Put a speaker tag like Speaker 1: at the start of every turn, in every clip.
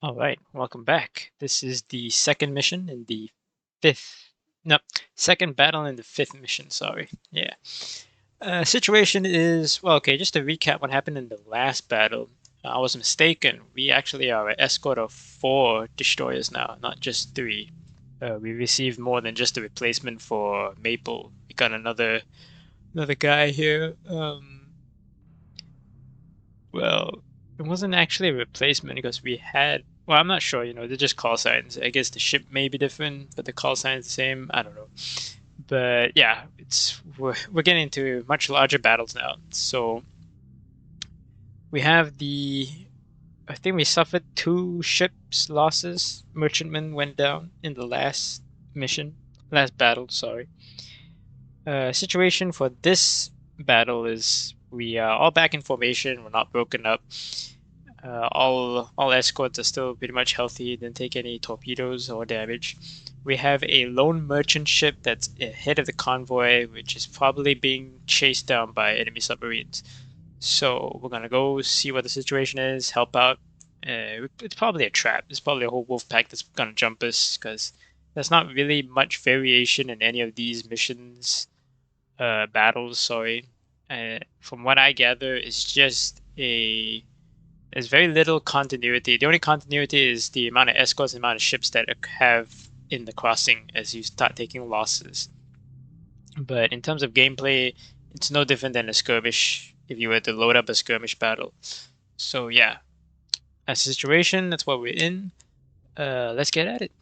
Speaker 1: All right, welcome back. This is the second mission in the fifth, no, second battle in the fifth mission. Sorry. Yeah. Situation is, well, okay, just to recap what happened in the last battle. I was mistaken. We actually are an escort of four destroyers now, not just three. We received more than just a replacement for Maple. We got another guy here. Well, it wasn't actually a replacement because we had. Well, I'm not sure. They're just call signs. I guess the ship may be different, but the call sign is the same. I don't know. But yeah, we're getting into much larger battles now. So we have the. I think we suffered two ships losses. Merchantman went down in the last battle. Sorry. Situation for this battle is we are all back in formation. We're not broken up. All escorts are still pretty much healthy, didn't take any torpedoes or damage. We have a lone merchant ship that's ahead of the convoy, which is probably being chased down by enemy submarines. So we're gonna go see what the situation is, help out. It's probably a trap. It's probably a whole wolf pack that's gonna jump us because there's not really much variation in any of these missions, battles. Sorry. From what I gather, it's just a there's very little continuity. The only continuity is the amount of escorts and amount of ships that have in the crossing as you start taking losses. But in terms of gameplay, it's no different than a skirmish if you were to load up a skirmish battle. So yeah, that's the situation. That's what we're in. Let's get at it.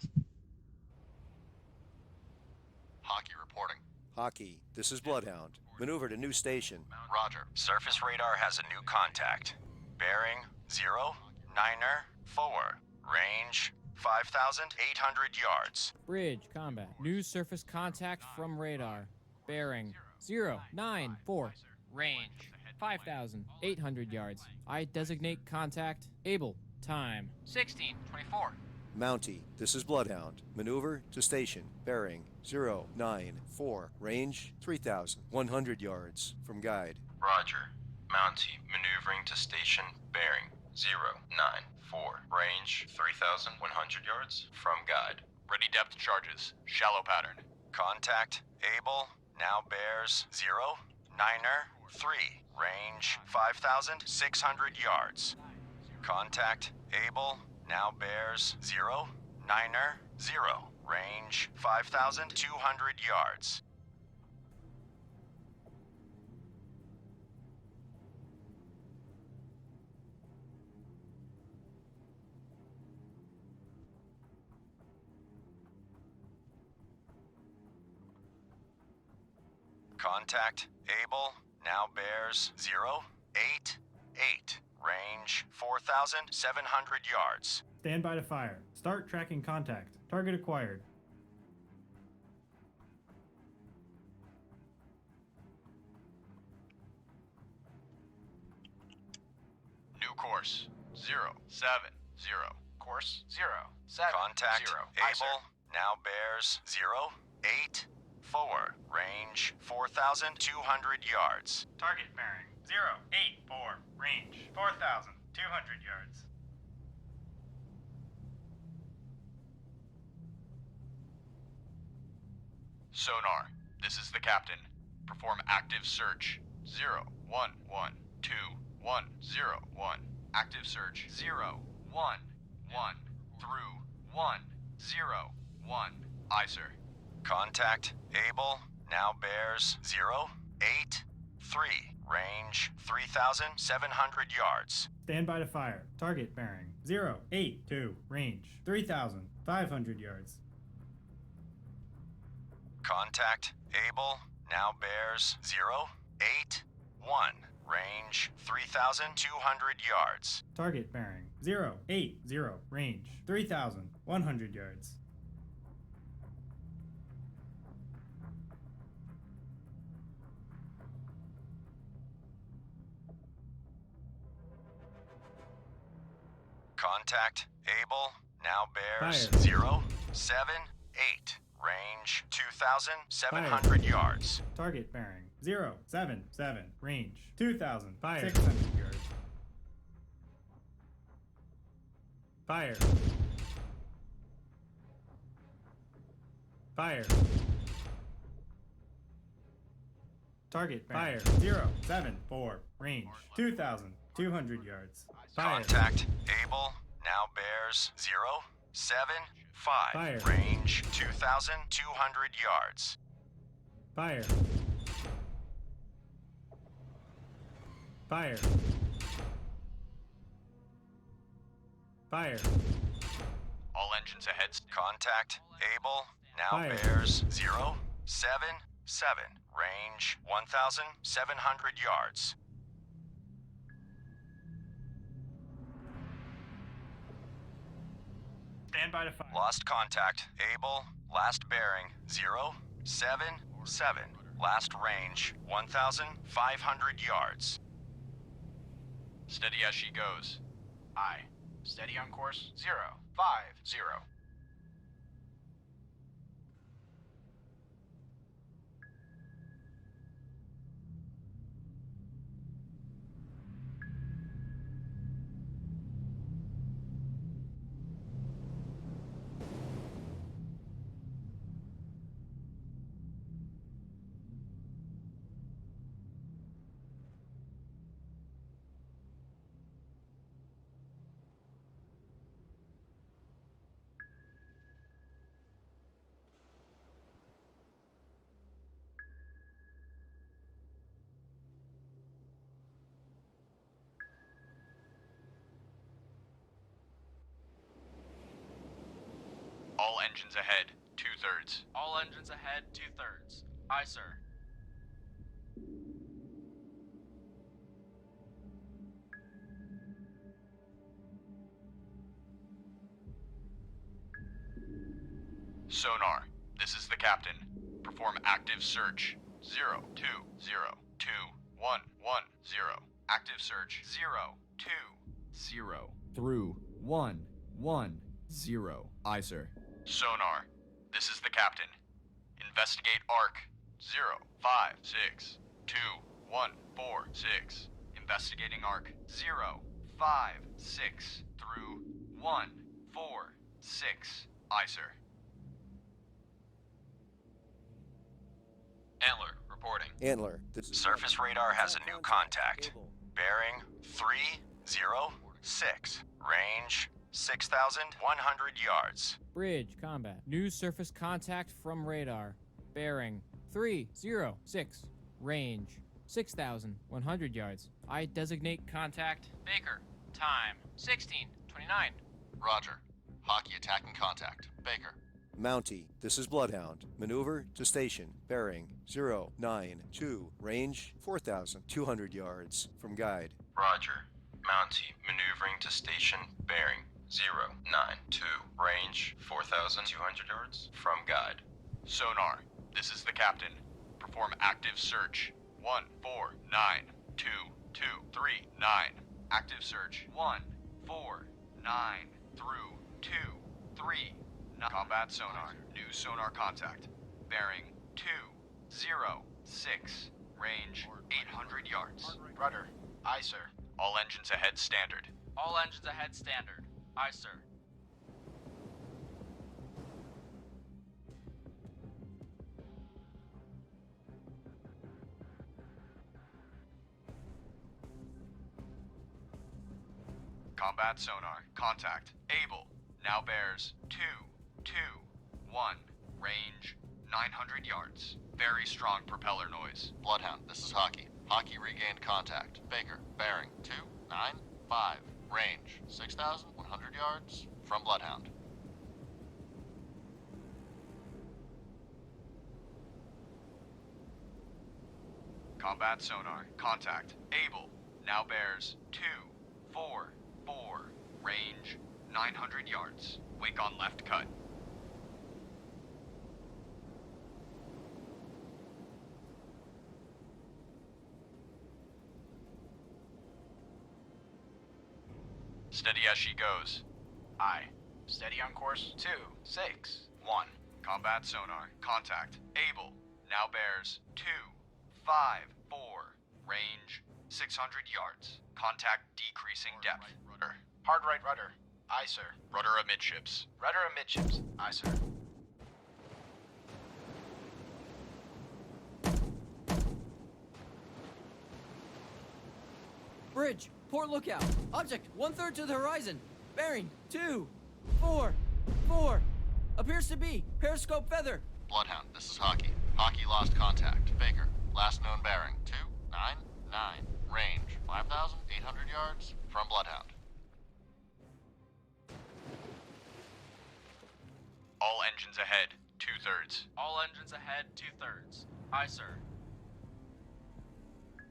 Speaker 2: Hockey reporting.
Speaker 3: Hockey, this is Bloodhound. Maneuver to new station.
Speaker 2: Roger. Surface radar has a new contact. Bearing 094. Range 5,800 yards.
Speaker 4: Bridge, combat. New surface contact from radar. Bearing 094. Range 5,800 yards. I designate contact. Able. Time 16:24.
Speaker 3: Mountie, this is Bloodhound. Maneuver to station. Bearing 094. Range 3,100 yards. From guide.
Speaker 2: Roger. Mountie maneuvering to station. Bearing 094. Range 3,100 yards. From guide. Ready depth charges. Shallow pattern. Contact. Able. Now bears 093. Range 5,600 yards. Contact. Able. Now bears 090. Range 5,200 yards. Contact. Able. Now bears 088. Range 4,700 yards.
Speaker 5: Stand by to fire. Start tracking contact. Target acquired.
Speaker 2: New course 070. Course 070. Contact. Able. Now bears 084. Range 4,200 yards.
Speaker 5: Target bearing 084. Range 4,200 yards.
Speaker 2: Sonar, this is the captain. Perform active search. 0112-101. Active search. 011 through 101. Aye, sir. Contact. Able. Now bears 083. Range 3,700 yards.
Speaker 5: Stand by to fire. Target bearing 082. Range 3,500 yards.
Speaker 2: Contact. Able. Now bears 081. Range 3,200 yards.
Speaker 5: Target bearing 080. Range 3,100 yards.
Speaker 2: Contact. Able. Now bears
Speaker 5: Fire.
Speaker 2: 078. Range 2,700 yards.
Speaker 5: Target bearing 077. Range 2,600 yards. Fire. Fire. Target fire. 074. Range 2,200 yards. Fire.
Speaker 2: Contact Able. Now bears 075.
Speaker 5: Fire.
Speaker 2: Range 2,200 yards.
Speaker 5: Fire. Fire. Fire.
Speaker 2: All engines ahead. Contact Able. Now
Speaker 5: Fire.
Speaker 2: bears 077. Range 1,700 yards.
Speaker 5: Stand by to fire.
Speaker 2: Lost contact. Able. Last bearing 077. Last range 1,500 yards. Steady as she goes. Aye. Steady on course 050. All engines ahead, 2/3.
Speaker 6: All engines ahead, 2/3. Aye, sir.
Speaker 2: Sonar, this is the captain. Perform active search. 0202110. Active search. 020.
Speaker 7: Through 110. Aye, sir.
Speaker 2: Sonar, this is the captain. Investigate ARC 05622146. Investigating ARC 056 through 146. Aye, sir. Antler, reporting.
Speaker 3: Antler, this is
Speaker 2: Surface radar has a new contact. Bearing 306. Range 6,100 yards.
Speaker 4: Bridge combat. New surface contact from radar. Bearing 306. Range 6,100 yards. I designate contact.
Speaker 6: Baker, time 16:29.
Speaker 2: Roger. Hockey attacking contact. Baker.
Speaker 3: Mountie, this is Bloodhound. Maneuver to station. Bearing 092. Range 4,200 yards. From guide.
Speaker 2: Roger. Mountie, maneuvering to station. Bearing 092. Range 4,200 yards. From guide. Sonar, this is the captain. Perform active search. 1492239. Active search. 149 through 23. Combat sonar. New sonar contact. Bearing 206. Range 800 yards. Rudder. Aye, sir. All engines ahead standard.
Speaker 6: All engines ahead, standard. Aye, sir.
Speaker 2: Combat sonar. Contact. Able. Now bears 221. Range 900 yards. Very strong propeller noise. Bloodhound, this is Hockey. Hockey regained contact. Baker, bearing 295. Range 6,100 yards from Bloodhound. Combat sonar. Contact. Able. Now bears 244. Range 900 yards. Wake on left cut. Steady as she goes. Aye. Steady on course 261. Combat sonar. Contact. Able. Now bears 254. Range 600 yards. Contact decreasing depth. Hard right rudder. Aye, sir. Rudder amidships.
Speaker 7: Rudder amidships. Aye, sir.
Speaker 8: Bridge, port lookout. Object 1/3 to the horizon. Bearing 2-4-4. Appears to be periscope feather.
Speaker 2: Bloodhound, this is Hockey. Hockey lost contact. Baker, last known bearing 299. Range 5,800 yards from Bloodhound. All engines ahead, 2/3.
Speaker 6: All engines ahead, 2/3. Aye, sir.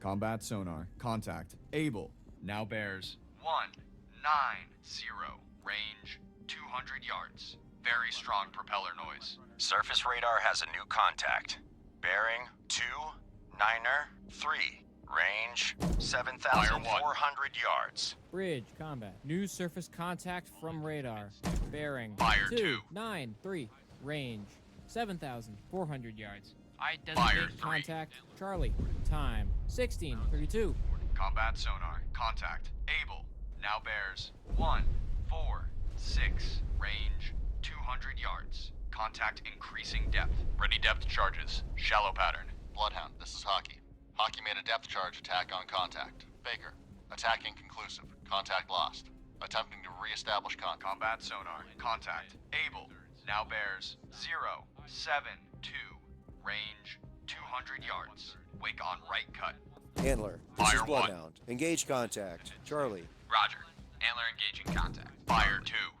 Speaker 9: Combat sonar. Contact. Able. Now bears.
Speaker 2: 190. Range 200 yards. Very strong propeller noise. Surface radar has a new contact. Bearing 293. Range 7,400 yards.
Speaker 4: Bridge, combat. New surface contact from radar. Bearing.
Speaker 2: Fire 2.
Speaker 4: 293. Range. 7,400 yards. I
Speaker 2: Fire
Speaker 4: designate
Speaker 2: 3.
Speaker 4: contact. Charlie. Time. 16:32.
Speaker 2: Combat sonar. Contact. Able. Now bears 146. Range 200 yards. Contact increasing depth. Ready depth charges. Shallow pattern. Bloodhound, this is Hockey. Hockey made a depth charge attack on contact. Baker, attack inconclusive. Contact lost. Attempting to re-establish combat sonar. Contact. Able. Now bears 072. Range 200 yards. Wake on right cut.
Speaker 3: Antler, this is
Speaker 2: Fire 1.
Speaker 3: Bloodhound. Engage contact. Charlie.
Speaker 7: Roger. Antler engaging contact.
Speaker 2: Fire 2.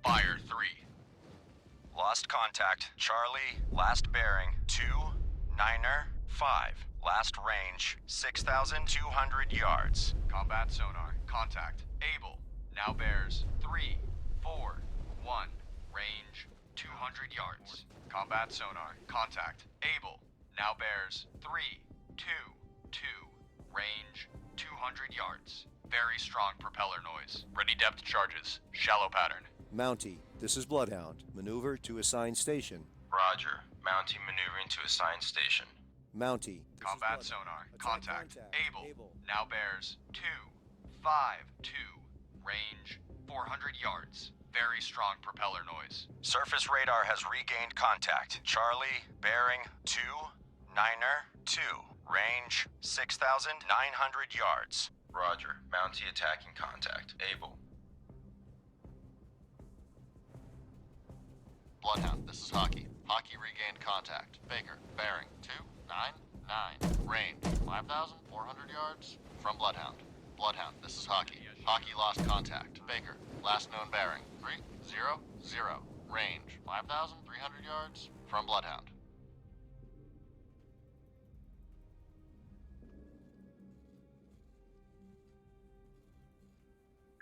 Speaker 2: Fire 3. Lost contact. Charlie, last bearing 295. Last range 6,200 yards. Combat sonar. Contact. Able. Now bears 341. Range 200 yards. Combat sonar. Contact. Able. Now bears 322. Range 200 yards. Very strong propeller noise. Ready depth charges. Shallow pattern.
Speaker 3: Mountie, this is Bloodhound. Maneuver to assigned station.
Speaker 2: Roger. Mountie maneuvering to assigned station.
Speaker 3: Mountie. this is
Speaker 2: Combat
Speaker 3: Bloodhound.
Speaker 2: sonar.
Speaker 3: Attack
Speaker 2: Contact. Able. Now bears 252. Range 400 yards. Very strong propeller noise. Surface radar has regained contact. Charlie, bearing 292. Range 6,900 yards. Roger. Mountie attacking contact. Able. Bloodhound, this is Hockey. Hockey regained contact. Baker, bearing 299. Range 5,400 yards from Bloodhound. Bloodhound, this is Hockey. Hockey lost contact. Baker, last known bearing 300. Range 5,300 yards from Bloodhound.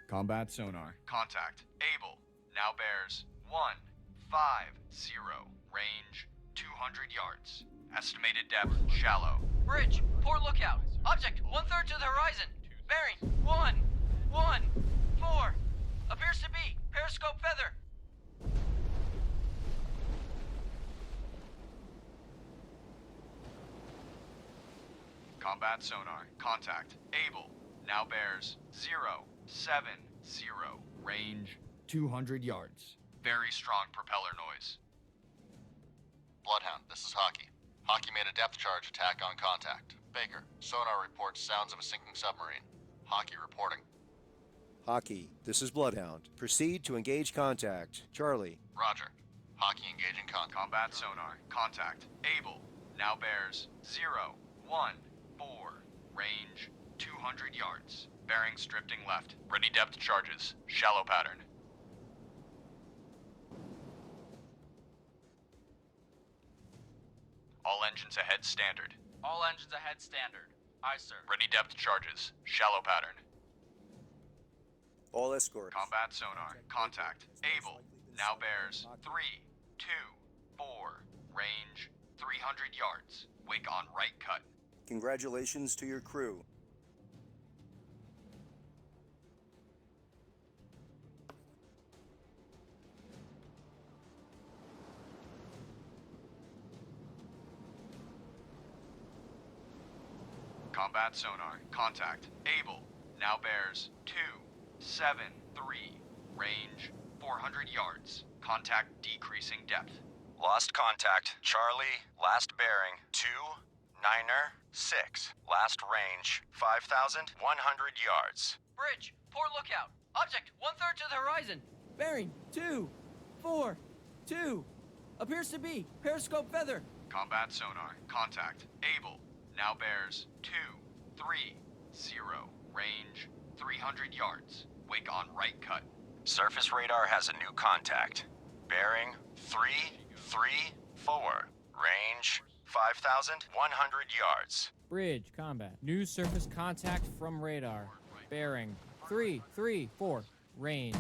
Speaker 9: Combat sonar.
Speaker 2: Contact. Able. Now bears 150. Range 200 yards. Estimated depth shallow.
Speaker 8: Bridge, port lookout. Object 1/3 to the horizon. Bearing 114. Appears to be periscope feather.
Speaker 2: Combat sonar. Contact. Able. Now bears 070. Range
Speaker 9: 200 yards.
Speaker 2: very strong propeller noise. Bloodhound, this is Hockey. Hockey made a depth charge attack on contact. Baker, sonar reports sounds of a sinking submarine. Hockey reporting.
Speaker 3: Hockey, this is Bloodhound. Proceed to engage contact. Charlie.
Speaker 2: Roger. Hockey engaging combat sonar. Contact. Able. Now bears 014. Range 200 yards. Bearings drifting left. Ready depth charges. Shallow pattern. All engines ahead standard.
Speaker 6: All engines ahead standard. Aye, sir.
Speaker 2: Ready depth charges. Shallow pattern.
Speaker 3: All escorts.
Speaker 2: Combat sonar. Contact. Able. Now bears 324. Range 300 yards. Wake on right cut.
Speaker 3: Congratulations to your crew.
Speaker 2: Combat sonar. Contact. Able.
Speaker 7: Now bears 273. Range 400 yards. Contact decreasing depth.
Speaker 2: Lost contact. Charlie, last bearing 296. Last range 5,100 yards.
Speaker 8: Bridge, port lookout. Object 1/3 to the horizon. Bearing 242. Appears to be periscope feather.
Speaker 7: Combat sonar. Contact. Able. Now bears 230. Range 300 yards. Wake on right cut.
Speaker 2: Surface radar has a new contact. Bearing 334. Range 5,100 yards.
Speaker 4: Bridge, combat. New surface contact from radar. Bearing 334. Range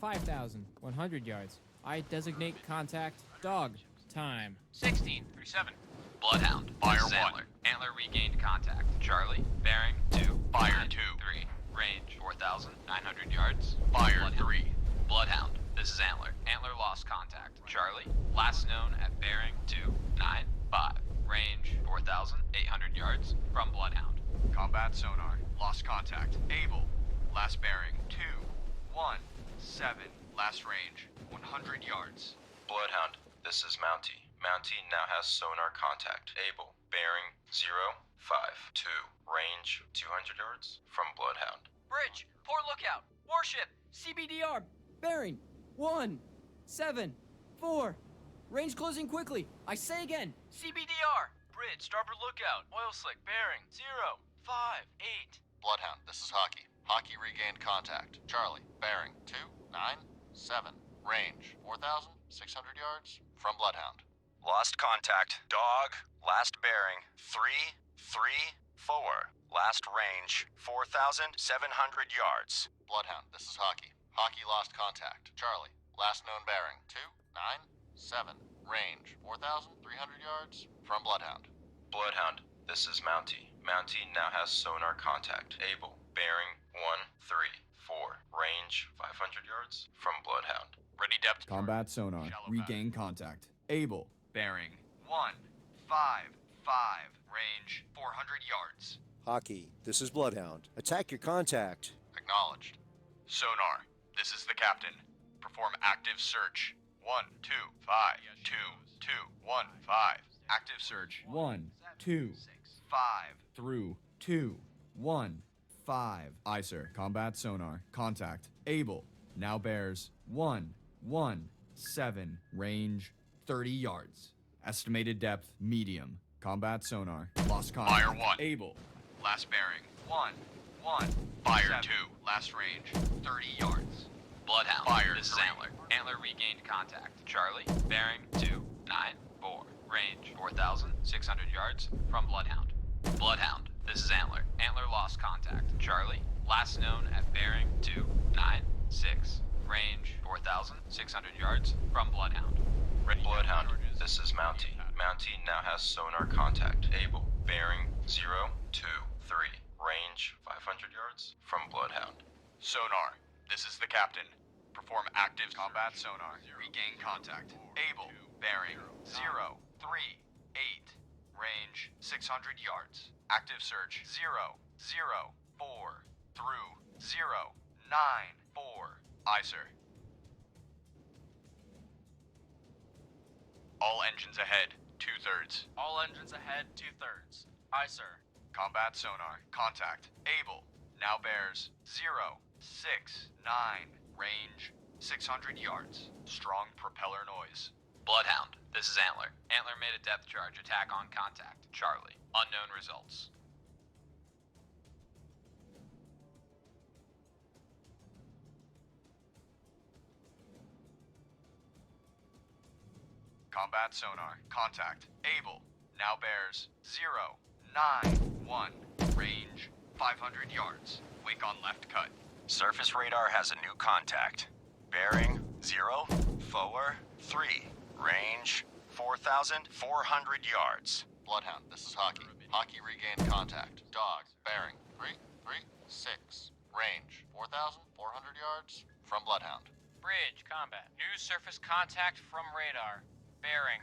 Speaker 4: 5,100 yards. I designate contact dog. Time.
Speaker 6: 1637.
Speaker 7: Bloodhound.
Speaker 6: Fire
Speaker 7: This is
Speaker 6: 1.
Speaker 7: Antler. Antler regained contact. Charlie. Bearing 2.
Speaker 6: Fire 2.
Speaker 7: 3. Range 4,900 yards.
Speaker 6: Fire
Speaker 7: Bloodhound.
Speaker 6: 3.
Speaker 7: Bloodhound. This is Antler. Antler lost contact. Charlie. Last known at bearing 295. Range 4,800 yards from Bloodhound. Combat sonar. Lost contact. Able. Last bearing 217. Last range 100 yards.
Speaker 2: Bloodhound, this is Mountie. Mountie now has sonar contact. Able. Bearing 052. Range 200 yards from Bloodhound.
Speaker 8: Bridge, port lookout. Warship, CBDR. Bearing 174. Range closing quickly. I say again, CBDR.
Speaker 6: Bridge, starboard lookout. Oil slick bearing 058.
Speaker 10: Bloodhound, this is Hockey. Hockey regained contact. Charlie, bearing 297. Range 4,600 yards from Bloodhound.
Speaker 2: Lost contact. Dog. Last bearing 334. Last range 4,700 yards.
Speaker 10: Bloodhound, this is Hockey. Hockey lost contact. Charlie, last known bearing 297. Range 4,300 yards from Bloodhound.
Speaker 2: Bloodhound, this is Mountie. Mountie now has sonar contact. Able. Bearing 134. Range 500 yards from Bloodhound.
Speaker 7: Ready depth.
Speaker 9: Combat sonar.
Speaker 7: Shallow
Speaker 9: Regain contact. Able.
Speaker 7: Bearing 155. Range 400 yards.
Speaker 3: Hockey, this is Bloodhound. Attack your contact.
Speaker 10: Acknowledged.
Speaker 7: Sonar. This is the captain. Perform active search. 125. Active search.
Speaker 9: 1, 2,
Speaker 7: 5.
Speaker 9: through 2, 1, 5. Aye, sir. Combat sonar. Contact. Able. Now bears 1, 1, 7. Range 30 yards. Estimated depth medium. Combat sonar. Lost contact.
Speaker 7: Fire 1.
Speaker 9: Able.
Speaker 7: Last bearing 1. Fire 2. Last range 30 yards. Bloodhound.
Speaker 6: Fire
Speaker 7: This is
Speaker 6: 3.
Speaker 7: Antler. Antler regained contact. Charlie. Bearing 294. Range 4,600 yards from Bloodhound. Bloodhound. This is Antler. Antler lost contact. Charlie. Last known at bearing 296. Range 4,600 yards from Bloodhound. Ready.
Speaker 2: Bloodhound, this is Mountie. Mountie now has sonar contact. Able. Bearing 023. Range 500 yards from Bloodhound.
Speaker 7: Sonar. This is the captain. Perform active combat sonar. Regain contact. Able. Bearing 038. Range 600 yards. Active search 004 through 094. Aye, sir. All engines ahead. 2/3.
Speaker 6: All engines ahead 2/3. Aye, sir.
Speaker 7: Combat sonar. Contact. Able. Now bears 069. Range 600 yards. Strong propeller noise. Bloodhound. This is Antler. Antler made a depth charge attack on contact. Charlie. Unknown results. Combat sonar. Contact. Able. Now bears 091. Range 500 yards. Wake on left cut.
Speaker 2: Surface radar has a new contact. Bearing 043. Range 4,400 yards.
Speaker 10: Bloodhound, this is Hockey. Hockey regained contact. Dog, bearing 336. Range 4,400 yards from Bloodhound.
Speaker 6: Bridge, combat. New surface contact from radar. Bearing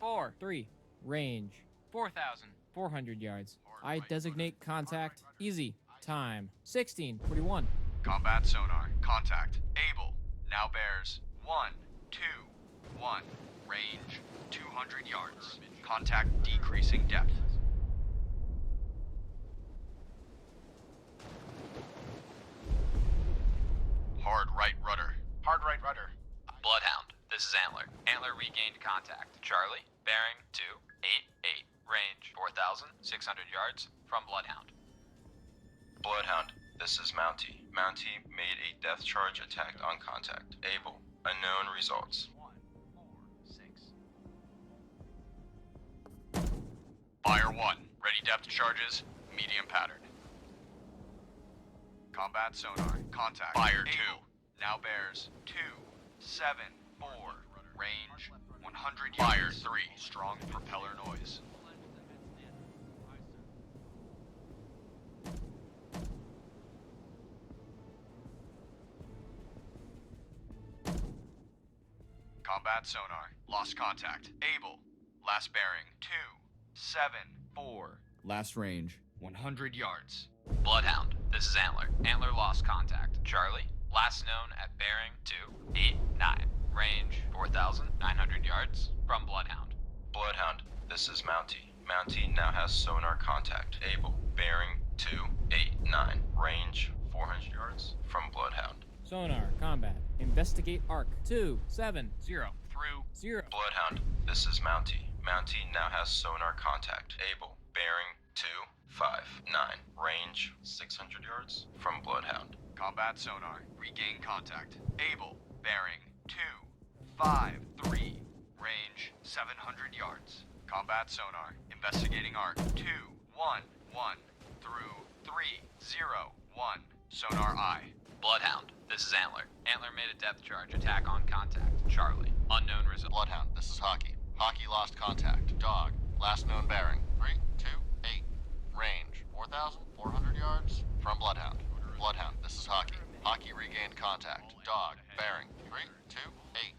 Speaker 4: 4-3. Range
Speaker 6: 4,000.
Speaker 4: 400 yards. I designate contact easy. Time 16:41.
Speaker 9: Combat sonar. Contact. Able. Now bears 1, 2, 1. Range 200 yards. Contact decreasing depth. Hard right rudder.
Speaker 10: Hard right rudder.
Speaker 7: Bloodhound, this is Antler. Antler regained contact. Charlie, bearing 288. Range 4,600 yards from Bloodhound.
Speaker 2: Bloodhound, this is Mountie. Mountie made a depth charge attack on contact. Able. Unknown results.
Speaker 9: Fire 1. Ready depth charges. Medium pattern. Combat sonar. Contact. Fire 2. Now bears 2, 7, 4. Range 100 yards. Fire 3. Strong propeller noise. Combat sonar. Lost contact. Able. Last bearing 2, 7, 4. Last range 100 yards.
Speaker 7: Bloodhound, this is Antler. Antler lost contact. Charlie, last known at bearing 289. Range 4,900 yards from Bloodhound.
Speaker 2: Bloodhound, this is Mountie. Mountie now has sonar contact. Able. Bearing 289. Range 400 yards from Bloodhound.
Speaker 4: Sonar. Combat. Investigate arc 270 through 0.
Speaker 2: Bloodhound, this is Mountie. Mountie now has sonar contact. Able. Bearing 259. Range 600 yards from Bloodhound.
Speaker 9: Combat sonar. Regain contact. Able. Bearing 253. Range 700 yards. Combat sonar. Investigating arc 211 through 301. Sonar I.
Speaker 7: Bloodhound, this is Antler. Antler made a depth charge attack on contact. Charlie, unknown result.
Speaker 10: Bloodhound, this is Hockey. Hockey lost contact. Dog. Last known bearing 328. Range 4,400 yards from Bloodhound. Bloodhound, this is Hockey. Hockey regained contact. Dog. Bearing 328.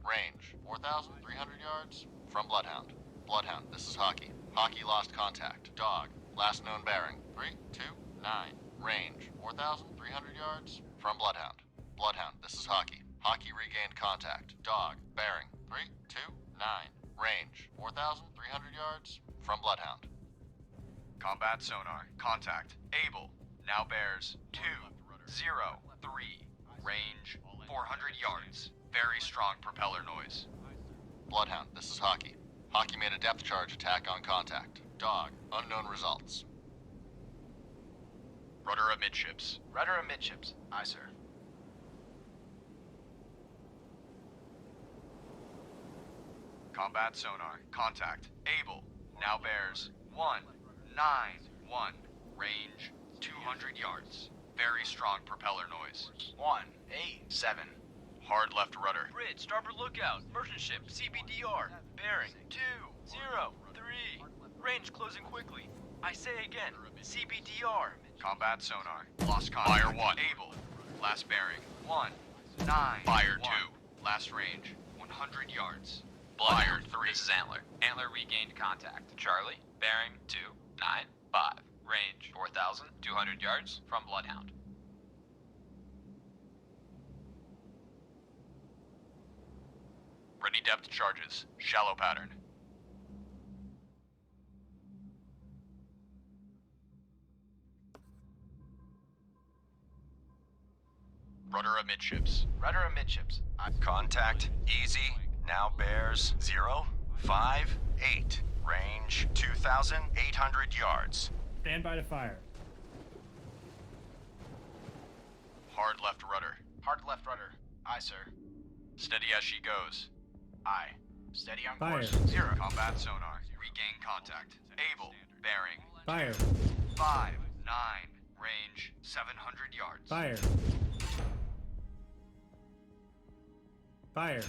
Speaker 10: Range 4,300 yards from Bloodhound. Bloodhound, this is Hockey. Hockey lost contact. Dog. Last known bearing 329. Range 4,300 yards from Bloodhound. Bloodhound, this is Hockey. Hockey regained contact. Dog. Bearing 329. Range 4,300 yards from Bloodhound.
Speaker 9: Combat sonar. Contact. Able. Now bears 203. Range 400 yards. Very strong propeller noise.
Speaker 10: Bloodhound, this is Hockey. Hockey made a depth charge attack on contact. Dog. Unknown results.
Speaker 9: Rudder amidships.
Speaker 10: Rudder amidships. Aye, sir.
Speaker 9: Combat sonar. Contact. Able. Now bears 191. Range 200 yards. Very strong propeller noise.
Speaker 10: 187.
Speaker 9: Hard left rudder.
Speaker 8: Bridge, starboard lookout. Merchant ship, CBDR. Bearing 203. Range closing quickly. I say again, CBDR.
Speaker 9: Combat sonar. Lost contact. Fire 1. Able. Last bearing 191. Fire 2. Last range 100 yards.
Speaker 7: Bloodhound, 3. This is Antler. Antler regained contact. Charlie, bearing 295. Range 4,200 yards from Bloodhound.
Speaker 9: Ready depth charges. Shallow pattern. Rudder amidships.
Speaker 10: Rudder amidships.
Speaker 2: Contact. Easy. Now bears 058. Range 2,800 yards.
Speaker 5: Stand by to fire.
Speaker 9: Hard left rudder.
Speaker 10: Hard left rudder. Aye, sir.
Speaker 9: Steady as she goes.
Speaker 10: Aye. Steady on
Speaker 5: Fire.
Speaker 10: course. 0.
Speaker 9: Combat sonar. Regain contact. Able. Bearing.
Speaker 5: Fire.
Speaker 9: 59. Range 700 yards.
Speaker 5: Fire. Fire.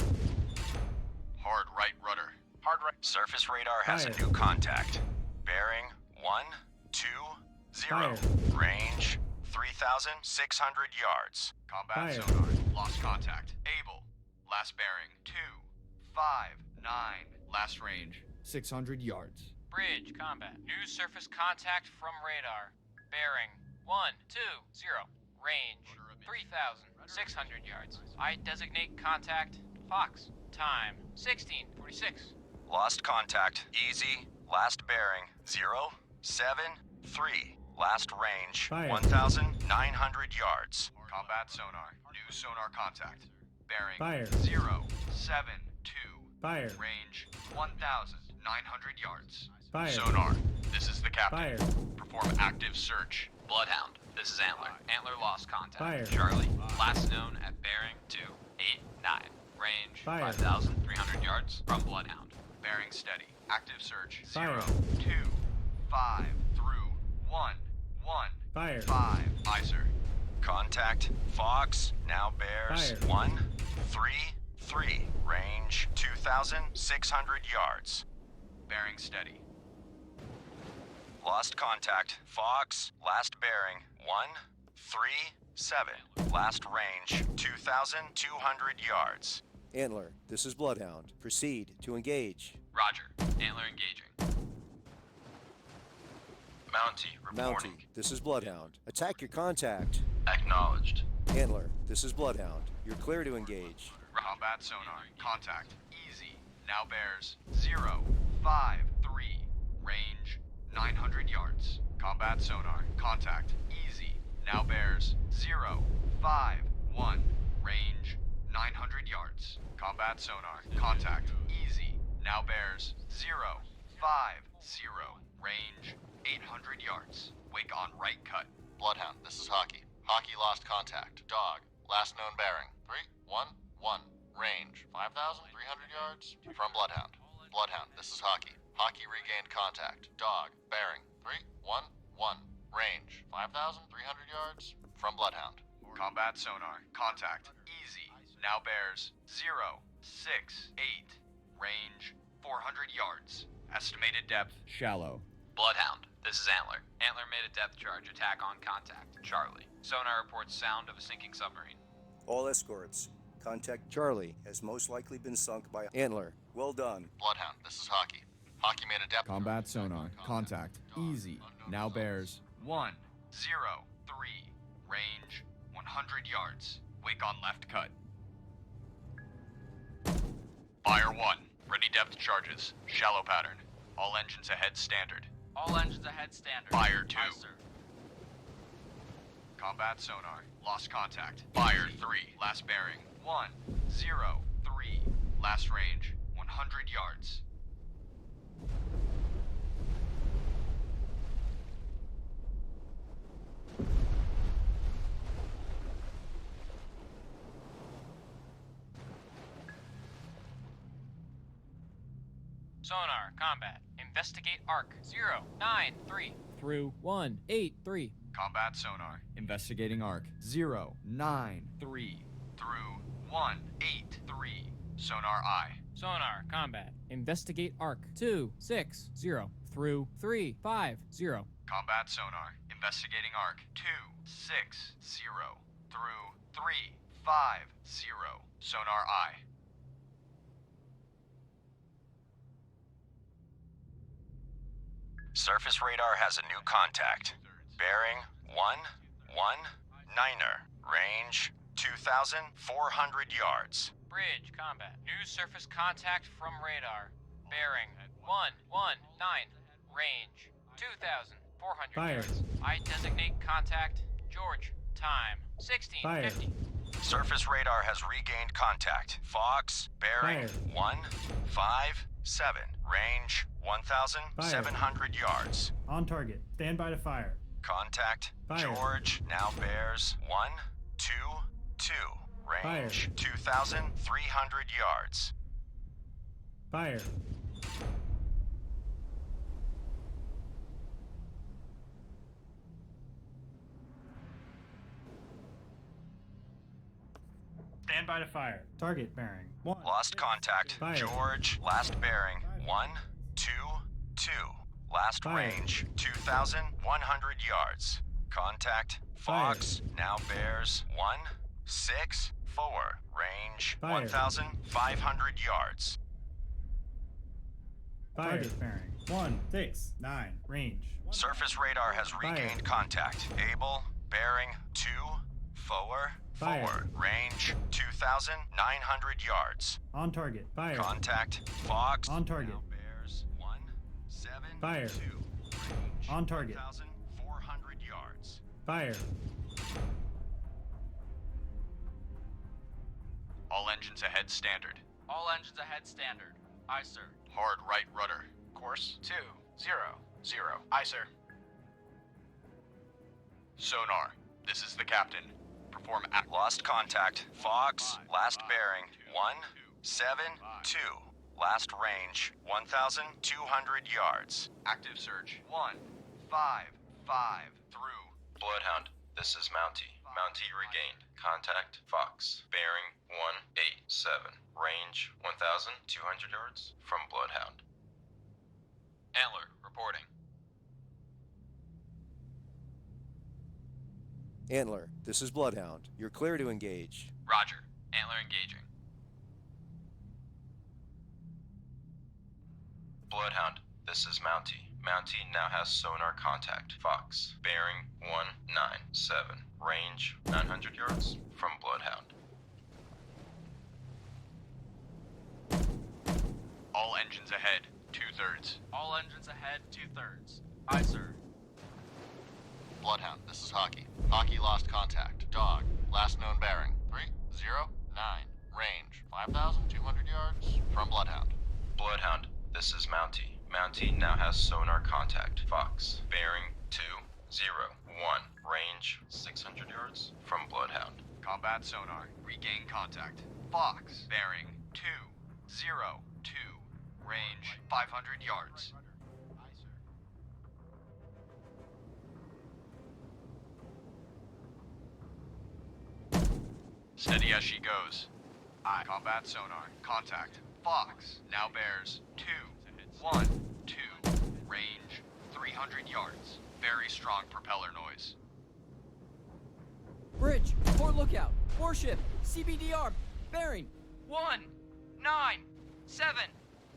Speaker 9: Hard right rudder.
Speaker 10: Hard right.
Speaker 2: Surface radar has
Speaker 5: Fire.
Speaker 2: a new contact. Bearing 120.
Speaker 5: Fire.
Speaker 2: Range 3,600 yards.
Speaker 9: Combat
Speaker 5: Fire.
Speaker 9: sonar. Lost contact. Able. Last bearing 259. Last range 600 yards.
Speaker 6: Bridge, combat. New surface contact from radar. Bearing 120. Range 3,600 yards. I designate contact Fox. Time 16:46.
Speaker 2: Lost contact. Easy. Last bearing 073. Last range
Speaker 5: Fire.
Speaker 2: 1,900 yards.
Speaker 9: Combat sonar. New sonar contact. Bearing
Speaker 5: Fire.
Speaker 9: 072.
Speaker 5: Fire.
Speaker 9: Range 1,900 yards.
Speaker 5: Fire.
Speaker 9: Sonar. This is the captain.
Speaker 5: Fire.
Speaker 9: Perform active search.
Speaker 7: Bloodhound, this is Antler. Antler lost contact.
Speaker 5: Fire.
Speaker 7: Charlie, last known at bearing 289. Range
Speaker 5: Fire.
Speaker 7: 5,300 yards from Bloodhound.
Speaker 9: Bearing steady. Active search.
Speaker 5: Fire.
Speaker 9: 0, 2, 5 through 1, 1,
Speaker 5: Fire.
Speaker 9: 5. Aye, sir.
Speaker 2: Contact Fox. Now bears
Speaker 5: Fire.
Speaker 2: 133. Range 2,600 yards.
Speaker 9: Bearing steady.
Speaker 2: Lost contact. Fox. Last bearing 137. Last range 2,200 yards.
Speaker 3: Antler, this is Bloodhound. Proceed to engage.
Speaker 7: Roger. Antler engaging.
Speaker 2: Mountie reporting.
Speaker 3: Mountie, this is Bloodhound. Attack your contact.
Speaker 2: Acknowledged.
Speaker 3: Antler, this is Bloodhound. You're clear to engage.
Speaker 9: Combat sonar. Contact. Easy. Now bears 053. Range 900 yards. Combat sonar. Contact. Easy. Now bears 051. Range 900 yards. Combat sonar. Contact. Easy. Now bears 050. Range 800 yards. Wake on right cut.
Speaker 10: Bloodhound, this is Hockey. Hockey lost contact. Dog, last known bearing. 311. Range 5,300 yards from Bloodhound. Bloodhound, this is Hockey. Hockey regained contact. Dog, bearing 311. Range 5,300 yards from Bloodhound.
Speaker 9: Combat sonar. Contact. Easy. Now bears 068. Range 400 yards. Estimated depth shallow.
Speaker 7: Bloodhound, this is Antler. Antler made a depth charge attack on contact. Charlie. Sonar reports sound of a sinking submarine.
Speaker 3: All escorts, contact Charlie has most likely been sunk by Antler. Well done.
Speaker 10: Bloodhound, this is Hockey. Hockey made a depth.
Speaker 9: Combat sonar. Contact. Easy. Now bears 103. Range 100 yards. Wake on left cut. Fire 1. Ready depth charges. Shallow pattern. All engines ahead standard.
Speaker 6: All engines ahead standard.
Speaker 9: Fire 2.
Speaker 6: Aye, sir.
Speaker 9: Combat sonar. Lost contact. Fire 3. Last bearing 103. Last range 100 yards.
Speaker 6: Sonar, combat. Investigate arc. 093.
Speaker 4: Through 183.
Speaker 9: Combat sonar. Investigating arc. 093 through 183. Sonar eye.
Speaker 4: Sonar, combat. Investigate arc. 260 through 350.
Speaker 9: Combat sonar. Investigating arc. 260 through 350. Sonar eye.
Speaker 2: Surface radar has a new contact. Bearing 119er. Range 2,400 yards.
Speaker 6: Bridge, combat. New surface contact from radar. Bearing 119. Range 2,400
Speaker 5: Fire.
Speaker 6: yards. I designate contact George. Time 1650.
Speaker 2: Surface radar has regained contact. Fox, bearing
Speaker 5: Fire.
Speaker 2: 157. Range 1,700 yards.
Speaker 5: On target. Stand by to fire.
Speaker 2: Contact
Speaker 5: Fire.
Speaker 2: George now bears 122. Range
Speaker 5: Fire.
Speaker 2: 2,300 yards.
Speaker 5: Fire. Stand by to fire. Target bearing. 1.
Speaker 2: Lost contact.
Speaker 5: Fire.
Speaker 2: George, last bearing 122. Last
Speaker 5: Fire.
Speaker 2: range 2,100 yards. Contact Fox now bears 164. Range
Speaker 5: Fire.
Speaker 2: 1,500 yards.
Speaker 5: Fire. Target bearing 169. Range.
Speaker 2: Surface radar has regained contact. Able, bearing 2, forward,
Speaker 5: Fire.
Speaker 2: forward. Range 2,900 yards.
Speaker 5: On target. Fire.
Speaker 2: Contact, Fox.
Speaker 5: On target.
Speaker 2: Now bears 172.
Speaker 5: Fire.
Speaker 2: Range
Speaker 5: On target.
Speaker 2: 1,400 yards.
Speaker 5: Fire.
Speaker 7: All engines ahead standard.
Speaker 6: All engines ahead standard. Aye, sir.
Speaker 7: Hard right rudder.
Speaker 8: Course 2, 0, 0. Aye, sir.
Speaker 7: Sonar, this is the captain. Perform
Speaker 2: Lost contact. Fox, last bearing 172. Last range 1,200 yards.
Speaker 7: active search. 155 through.
Speaker 2: Bloodhound, this is Mountie. Mountie regained. Contact Fox. Bearing 187. Range 1,200 yards from Bloodhound.
Speaker 7: Antler, reporting.
Speaker 3: Antler, this is Bloodhound. You're clear to engage.
Speaker 7: Roger. Antler engaging.
Speaker 2: Bloodhound, this is Mountie. Mountie now has sonar contact. Fox. Bearing 197. Range 900 yards from Bloodhound.
Speaker 7: All engines ahead. 2/3.
Speaker 6: All engines ahead, 2/3. Aye, sir.
Speaker 10: Bloodhound, this is Hockey. Hockey lost contact. Dog, last known bearing 309. Range 5,200 yards from Bloodhound.
Speaker 2: Bloodhound, this is Mountie. Mountie now has sonar contact. Fox. Bearing 201. Range 600 yards from Bloodhound.
Speaker 7: Combat sonar. Regain contact. Fox. Bearing 202. Range 500 yards. Steady as she goes. Aye. Combat sonar. Contact. Fox. Now bears 212. Range 300 yards. Very strong propeller noise.
Speaker 11: Bridge, port lookout, warship, CBDR, bearing.
Speaker 6: 197.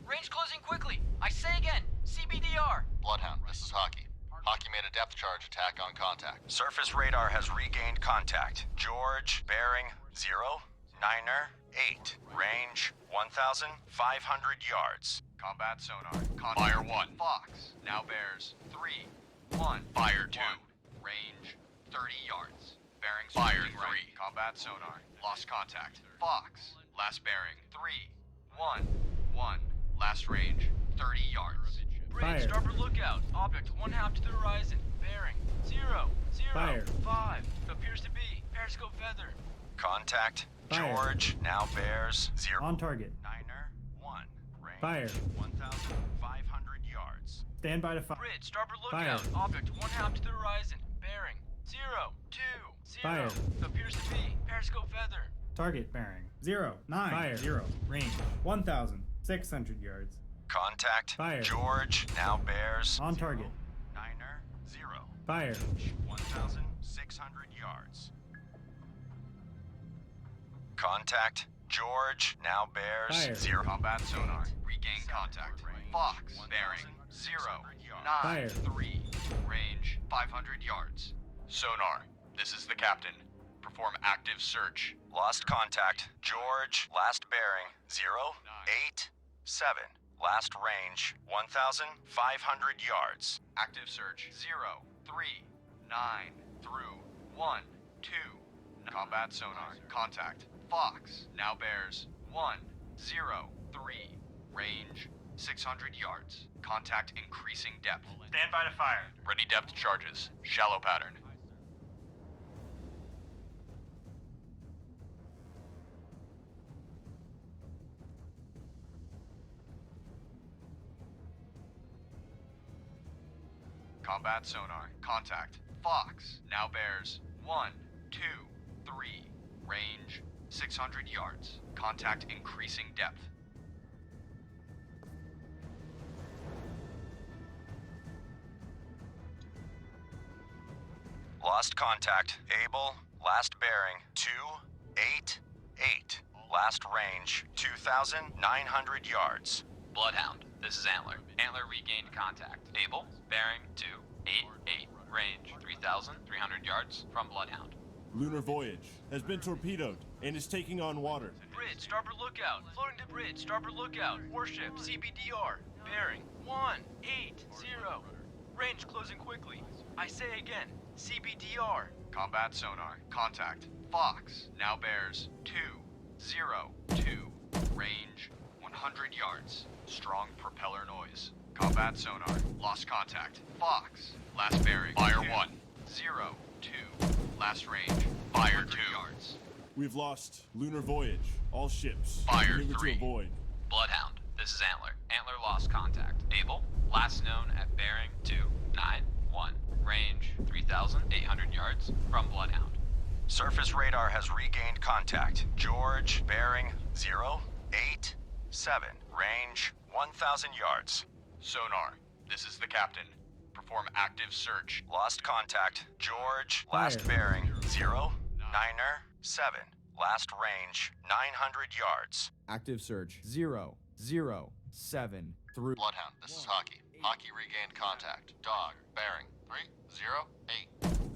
Speaker 6: Range closing quickly. I say again, CBDR.
Speaker 10: Bloodhound, this is Hockey. Hockey made a depth charge attack on contact.
Speaker 2: Surface radar has regained contact. George, bearing 098. Range 1,500 yards.
Speaker 7: Combat sonar. Fire 1. Fox. Now bears 3-1. Fire 2. Range 30 yards. Bearing Fire 3. Right. Combat sonar. Lost contact. Fox. Last bearing 3-1-1. Last range 30 yards.
Speaker 6: Bridge,
Speaker 5: Fire.
Speaker 6: starboard lookout. Object 1/2 to the horizon. Bearing 005.
Speaker 5: Fire.
Speaker 6: Appears to be periscope feather.
Speaker 2: Contact.
Speaker 5: Fire.
Speaker 2: George now bears 091.
Speaker 5: On target.
Speaker 2: Range
Speaker 5: Fire.
Speaker 2: 1,500 yards.
Speaker 5: Stand by to fire.
Speaker 6: Bridge, starboard
Speaker 5: Fire.
Speaker 6: lookout. Object 1/2 to the horizon. Bearing 020.
Speaker 5: Fire.
Speaker 6: Appears to be periscope feather.
Speaker 5: Target bearing 090. Range 1,600 yards.
Speaker 2: Contact.
Speaker 5: Fire.
Speaker 2: George now bears
Speaker 5: On target.
Speaker 2: 090.
Speaker 5: Fire.
Speaker 2: 1,600 yards. Contact. George now bears
Speaker 5: Fire.
Speaker 2: 0.
Speaker 7: Combat sonar. Regain contact. Fox. Bearing 093. Range 500 yards. Sonar. This is the captain. Perform active search.
Speaker 2: Lost contact. George last bearing 087. Last range 1,500 yards.
Speaker 7: Active search 039 through 12. Combat sonar. Contact. Fox. Now bears 103. Range 600 yards. Contact increasing depth.
Speaker 8: Stand by to fire.
Speaker 7: Ready depth charges. Shallow pattern. Combat sonar. Contact. Fox. Now bears 123. Range 600 yards. Contact increasing depth.
Speaker 2: Lost contact. Able. Last bearing 288. Last range 2,900 yards.
Speaker 7: Bloodhound. this is Antler. Antler regained contact. Able, bearing 288, range 3,300 yards from Bloodhound.
Speaker 12: Lunar Voyage has been torpedoed and is taking on water.
Speaker 8: Bridge, starboard lookout. Floating to bridge, starboard lookout. Warship, CBDR. Bearing 180. Range closing quickly. I say again, CBDR.
Speaker 9: Combat sonar. Contact. Fox now bears 202. Range 100 yards. Strong propeller noise. Combat sonar. Lost contact. Fox. Last bearing. Fire 102. Last range. Fire 2 yards.
Speaker 12: We've lost Lunar Voyage. All ships.
Speaker 7: Fire
Speaker 12: maneuver
Speaker 7: 3.
Speaker 12: to avoid.
Speaker 7: Bloodhound, this is Antler. Antler lost contact. Able, last known at bearing 291. Range 3,800 yards from Bloodhound.
Speaker 2: Surface radar has regained contact. George, bearing 087. Range 1,000 yards.
Speaker 9: Sonar, this is the captain. Perform active search.
Speaker 2: Lost contact. George,
Speaker 5: Fire.
Speaker 2: last bearing 097. Last range 900 yards.
Speaker 9: Active search. 007 through.
Speaker 10: Bloodhound, this is Hockey. Hockey regained contact. Dog, bearing 308.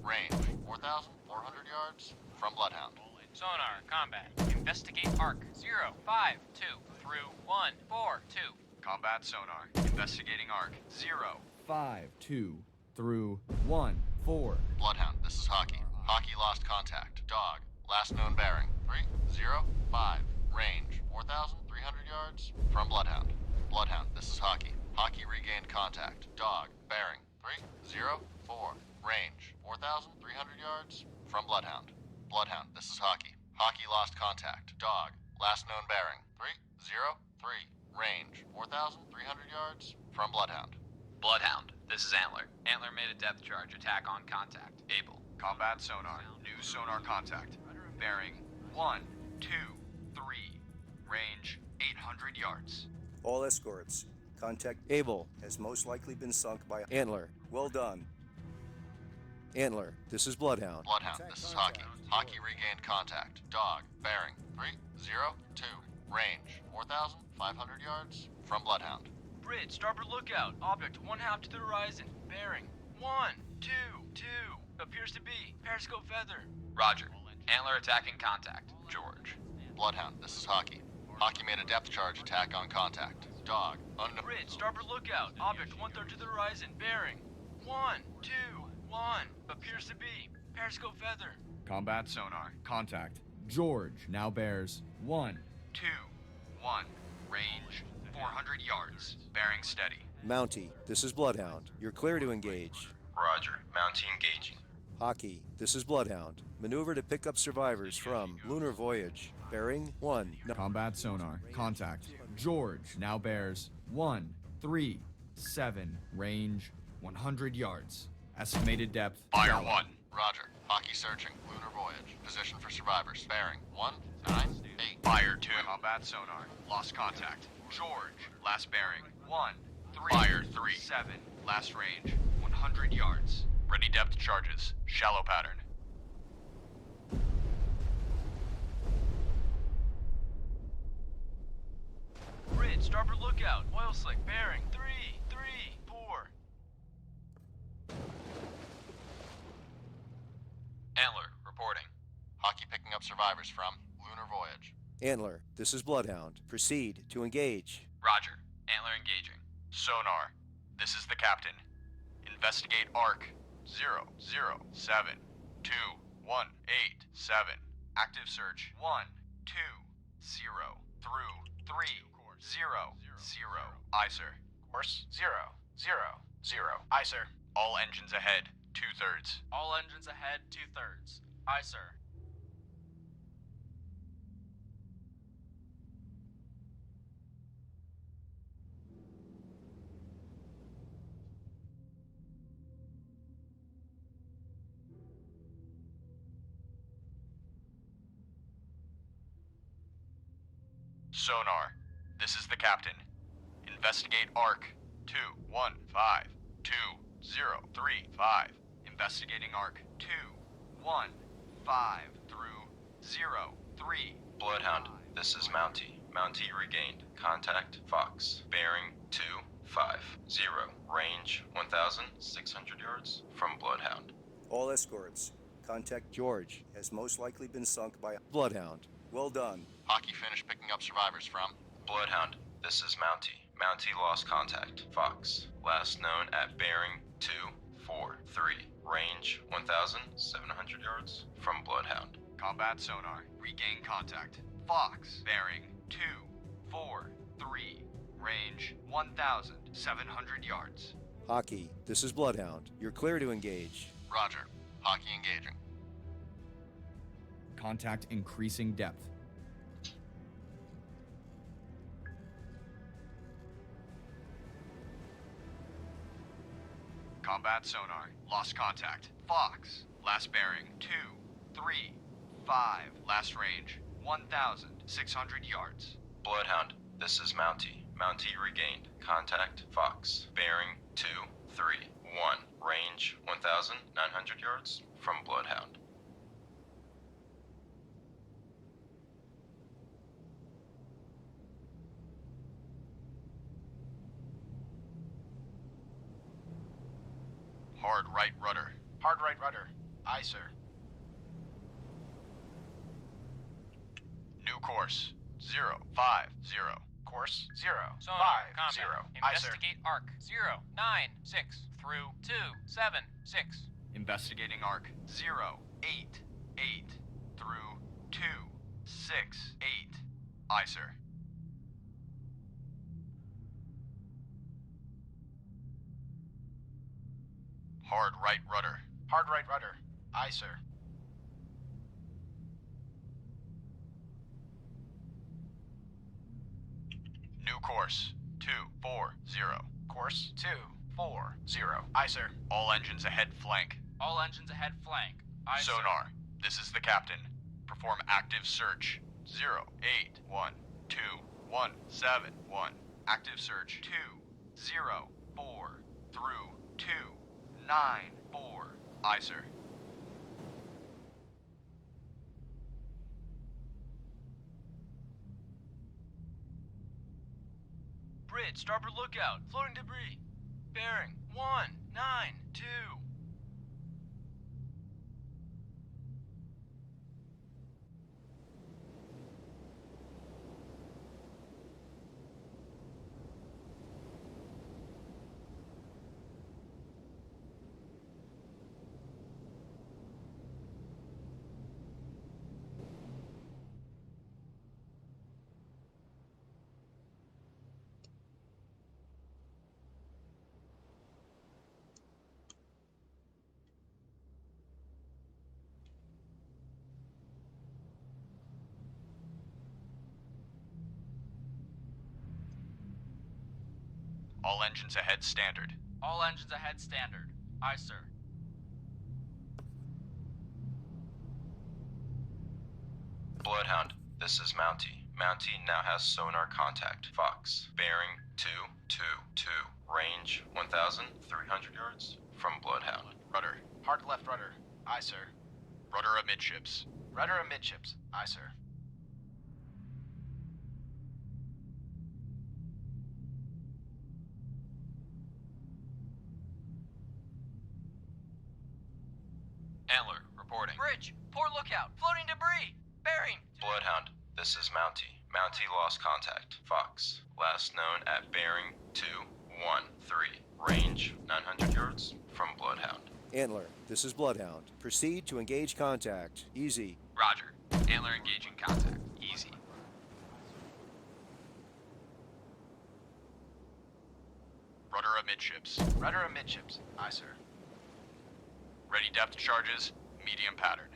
Speaker 10: Range 4,400 yards from Bloodhound.
Speaker 6: Sonar, combat. Investigate arc 052 through 142.
Speaker 9: Combat sonar. Investigating arc. 052 through 14.
Speaker 10: Bloodhound, this is Hockey. Hockey lost contact. Dog, last known bearing 305. Range 4,300 yards from Bloodhound. Bloodhound, this is Hockey. Hockey regained contact. Dog, bearing 304. Range 4,300 yards from Bloodhound. Bloodhound, this is Hockey. Hockey lost contact. Dog, last known bearing 303. Range 4,300 yards from Bloodhound.
Speaker 7: Bloodhound, this is Antler. Antler made a depth charge attack on contact. Able.
Speaker 9: Combat sonar. New sonar contact. Bearing 123. Range 800 yards.
Speaker 3: All escorts. Contact Able has most likely been sunk by Antler. Well done. Antler, this is Bloodhound.
Speaker 10: Bloodhound, this is Hockey. Hockey regained contact. Dog, bearing 302. Range 4,500 yards from Bloodhound.
Speaker 8: Bridge, starboard lookout. Object 1/2 to the horizon. Bearing 122. Appears to be periscope feather.
Speaker 7: Roger. Antler attacking contact. George.
Speaker 10: Bloodhound, this is Hockey. Hockey made a depth charge attack on contact. Dog, unknown.
Speaker 8: Bridge, starboard lookout. Object 1/3 to the horizon. Bearing 121. Appears to be periscope feather.
Speaker 9: Combat sonar. Contact. George now bears 121. Range 400 yards. Bearing steady.
Speaker 3: Mountie, this is Bloodhound. You're clear to engage.
Speaker 2: Roger. Mountie engaging.
Speaker 3: Hockey, this is Bloodhound. Maneuver to pick up survivors from Lunar Voyage. Bearing 1.
Speaker 9: Combat sonar. Contact. George now bears 137. Range 100 yards. Estimated depth.
Speaker 7: Fire
Speaker 9: shallow.
Speaker 7: 1.
Speaker 10: Roger. Hockey searching. Lunar Voyage. Position for survivors. Bearing 198.
Speaker 7: Fire 2.
Speaker 9: Combat sonar. Lost contact. George. Last bearing. 137.
Speaker 7: Fire 3.
Speaker 9: Last range 100 yards.
Speaker 7: Ready depth charges. Shallow pattern.
Speaker 8: Bridge, starboard lookout. Oil slick. Bearing 334.
Speaker 7: Antler, reporting.
Speaker 10: Hockey picking up survivors from Lunar Voyage.
Speaker 3: Antler, this is Bloodhound. Proceed to engage.
Speaker 7: Roger. Antler engaging.
Speaker 9: Sonar. This is the captain. Investigate arc 007 2187. Active search 120 through 300. Aye, sir.
Speaker 8: Course 000. Aye, sir.
Speaker 9: All engines ahead. 2/3.
Speaker 6: All engines ahead, 2/3. Aye, sir.
Speaker 9: Sonar. This is the captain. Investigate arc 2152035. Investigating arc 215 through 03.
Speaker 2: Bloodhound, this is Mountie. Mountie regained. Contact Fox. Bearing 250. Range 1,600 yards from Bloodhound.
Speaker 3: All escorts, contact George, has most likely been sunk by a Bloodhound. Well done.
Speaker 10: Hockey finished picking up survivors from
Speaker 2: Bloodhound, this is Mountie. Mountie lost contact. Fox. Last known at bearing 243. Range 1,700 yards from Bloodhound.
Speaker 9: Combat sonar. Regain contact. Fox. Bearing 243. Range 1,700 yards.
Speaker 3: Hockey, this is Bloodhound. You're clear to engage.
Speaker 10: Roger. Hockey engaging.
Speaker 9: Contact increasing depth. Combat sonar. Lost contact. Fox. Last bearing 235. Last range 1,600 yards.
Speaker 2: Bloodhound, this is Mountie. Mountie regained. Contact Fox. Bearing 231. Range 1,900 yards from Bloodhound.
Speaker 9: Hard right rudder.
Speaker 8: Hard right rudder. Aye, sir.
Speaker 9: New course 050.
Speaker 8: Course 0
Speaker 6: Sonar,
Speaker 8: 5
Speaker 6: combat.
Speaker 8: 0. Aye, sir.
Speaker 6: Investigate arc 096 through 276.
Speaker 9: Investigating arc 088 through 268. Aye, sir. Hard right rudder.
Speaker 8: Hard right rudder. Aye, sir.
Speaker 9: New course 240.
Speaker 8: Course 240. Aye, sir.
Speaker 9: All engines ahead flank.
Speaker 6: All engines ahead flank. Aye, sir.
Speaker 9: Sonar, this is the captain. Perform active search. 0812171. Active search 204 through 294. Aye, sir.
Speaker 8: Bridge, starboard lookout. Floating debris. Bearing 192.
Speaker 9: All engines ahead standard.
Speaker 6: All engines ahead standard. Aye, sir.
Speaker 2: Bloodhound, this is Mountie. Mountie now has sonar contact. Fox. Bearing 222. Range 1,300 yards from Bloodhound.
Speaker 9: Rudder.
Speaker 8: Hard left rudder. Aye, sir.
Speaker 9: Rudder amidships.
Speaker 8: Rudder amidships. Aye, sir.
Speaker 7: Antler, reporting.
Speaker 11: Bridge, port lookout, floating debris. Bearing.
Speaker 2: Bloodhound, this is Mountie. Mountie lost contact. Fox. Last known at bearing 213. Range 900 yards from Bloodhound.
Speaker 3: Antler, this is Bloodhound. Proceed to engage contact. Easy.
Speaker 7: Roger. Antler engaging contact. Easy.
Speaker 9: Rudder amidships.
Speaker 8: Rudder amidships. Aye, sir.
Speaker 9: Ready depth charges. Medium pattern.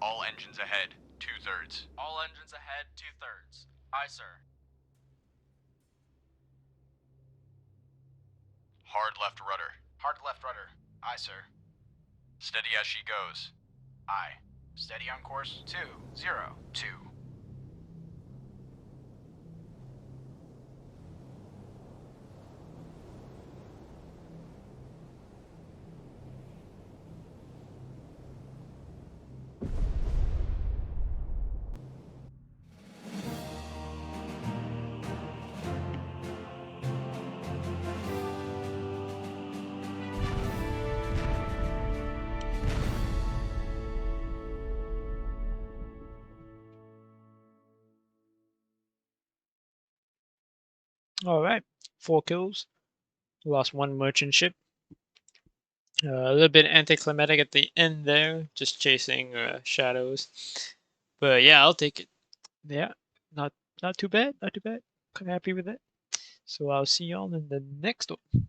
Speaker 9: All engines ahead. 2/3.
Speaker 6: All engines ahead 2/3. Aye, sir.
Speaker 9: Hard left rudder.
Speaker 8: Hard left rudder. Aye, sir.
Speaker 9: Steady as she goes.
Speaker 8: Aye. Steady on course 202.
Speaker 1: All right, 4 kills. Lost 1 merchant ship. A little bit anticlimactic at the end there, just chasing shadows. But yeah, I'll take it. Yeah, not too bad, not too bad. Quite happy with it. So I'll see y'all in the next one.